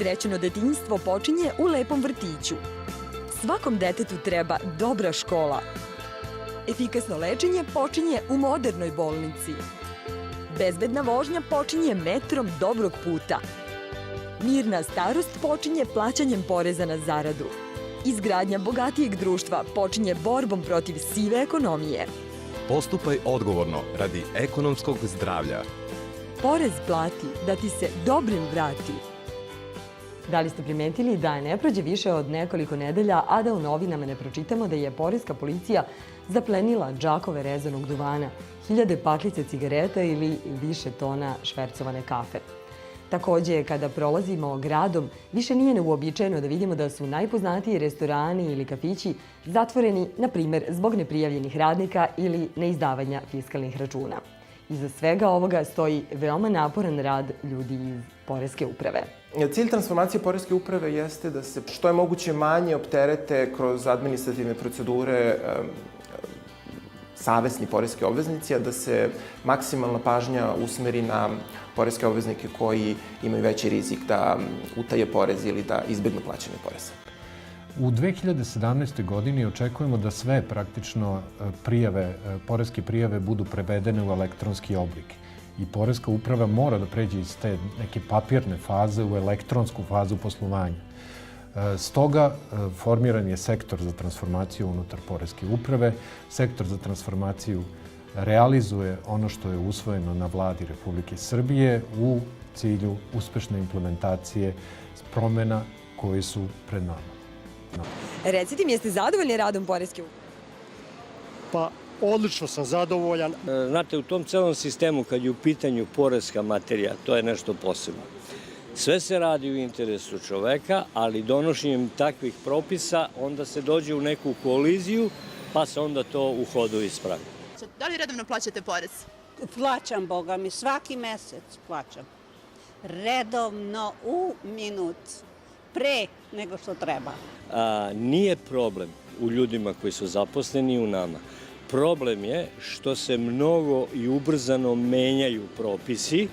Srećno detinjstvo počinje u lepom vrtiću. Svakom detetu treba dobra škola. Efikasno lečenje počinje u modernoj bolnici. Bezbedna vožnja počinje metrom dobrog puta. Mirna starost počinje plaćanjem poreza na zaradu. Izgradnja bogatijeg društva počinje borbom protiv sive ekonomije. Postupaj odgovorno radi ekonomskog zdravlja. Porez plati da ti se dobrim vrati. Da li ste primetili da ne prođe više od nekoliko nedelja, a da u novinama ne pročitamo da je poreska policija zaplenila džakove rezanog duvana, 1000 paklice cigareta ili više tona švercovane kafe? Takođe, kada prolazimo gradom, više nije neuobičajeno da vidimo da su najpoznatiji restorani ili kafići zatvoreni, na primer, zbog neprijavljenih radnika ili neizdavanja fiskalnih računa. Iza svega ovoga stoji veoma naporan rad ljudi iz poreske uprave. Cilj transformacije poreske uprave jeste da se što je moguće manje opterete kroz administrativne procedure savesni poreski obveznici, a da se maksimalna pažnja usmeri na poreske obveznike koji imaju veći rizik da utaje porez ili da izbegnu plaćanje poreza. U 2017. godini očekujemo da sve praktično poreske prijave budu prevedene u elektronski oblik. I poreska uprava mora da pređe iz te neke papirne faze u elektronsku fazu poslovanja. Stoga formiran je sektor za transformaciju unutar poreske uprave. Sektor za transformaciju realizuje ono što je usvojeno na vladi Republike Srbije u cilju uspešne implementacije promena koji su pred nama. Recite mi, jeste zadovoljni radom poreske uprave? Pa, odlično sam zadovoljan. Znate, u tom celom sistemu, kad je u pitanju poreska materija, to je nešto posebno. Sve se radi u interesu čoveka, ali donošenjem takvih propisa onda se dođe u neku koliziju, pa se onda to u hodu ispravi. Da li redovno plaćate porez? Plaćam, Boga mi, svaki mesec plaćam. Redovno u minut. Pre nego što treba. Nije problem u ljudima koji su zaposleni u nama. Problem je što se mnogo i ubrzano menjaju propisi,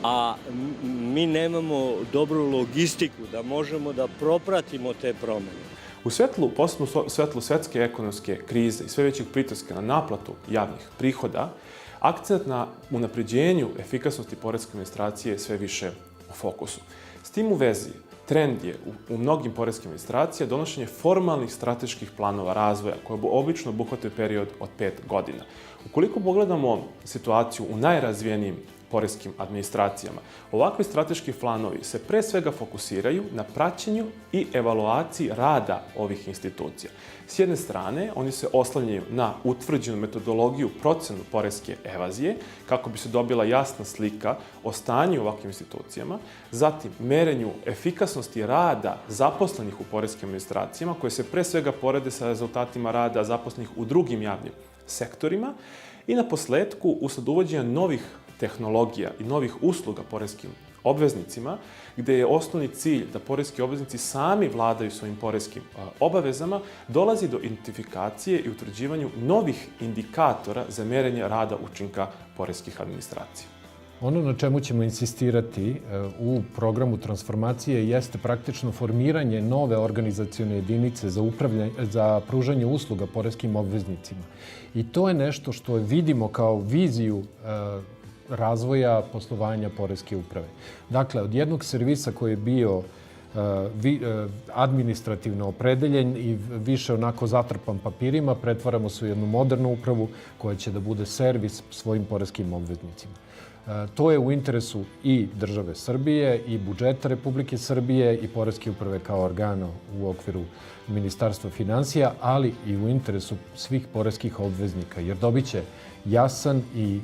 a mi nemamo dobru logistiku da možemo da propratimo te promene. U posebno svetlu svetske ekonomske krize i sve većih pritiska na naplatu javnih prihoda, akcent na unapređenju efikasnosti poreske administracije je sve više u fokusu. S tim u vezi, trend je u mnogim poreskim administracija donošenje formalnih strateških planova razvoja koje obično obuhvataju period od 5 godina. Ukoliko pogledamo situaciju u najrazvijenijim poreskim administracijama, ovakvi strateški planovi se pre svega fokusiraju na praćenju i evaluaciji rada ovih institucija. S jedne strane, oni se oslanjaju na utvrđenu metodologiju procenu poreske evazije, kako bi se dobila jasna slika o stanju u ovakvim institucijama, zatim merenju efikasnosti rada zaposlenih u poreskim administracijama, koje se pre svega porede sa rezultatima rada zaposlenih u drugim javnim sektorima i na posledku, usled uvođenja novih tehnologija i novih usluga poreskim obveznicima, gde je osnovni cilj da poreski obveznici sami vladaju svojim poreskim obavezama, dolazi do identifikacije i utvrđivanju novih indikatora za merenje rada učinka poreskih administracija. Ono na čemu ćemo insistirati u programu transformacije jeste praktično formiranje nove organizacione jedinice za pružanje usluga poreskim obveznicima. I to je nešto što vidimo kao viziju razvoja poslovanja poreske uprave. Dakle, od jednog servisa koji je bio administrativno opredeljen i više onako zatrpan papirima, pretvaramo se u jednu modernu upravu koja će da bude servis svojim poreskim obveznicima. To je u interesu i države Srbije i budžeta Republike Srbije i poreske uprave kao organa u okviru Ministarstva finansija, ali i u interesu svih poreskih obveznika, jer dobit će jasan i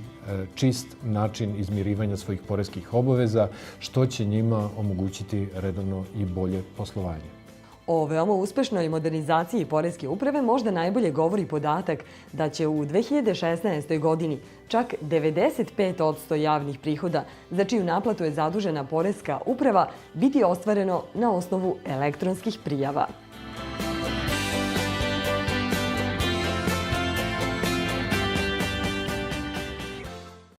čist način izmirivanja svojih poreskih obaveza, što će njima omogućiti redovno i bolje poslovanje. O veoma uspešnoj modernizaciji poreske uprave možda najbolje govori podatak da će u 2016. godini čak 95% javnih prihoda za čiju naplatu je zadužena poreska uprava biti ostvareno na osnovu elektronskih prijava.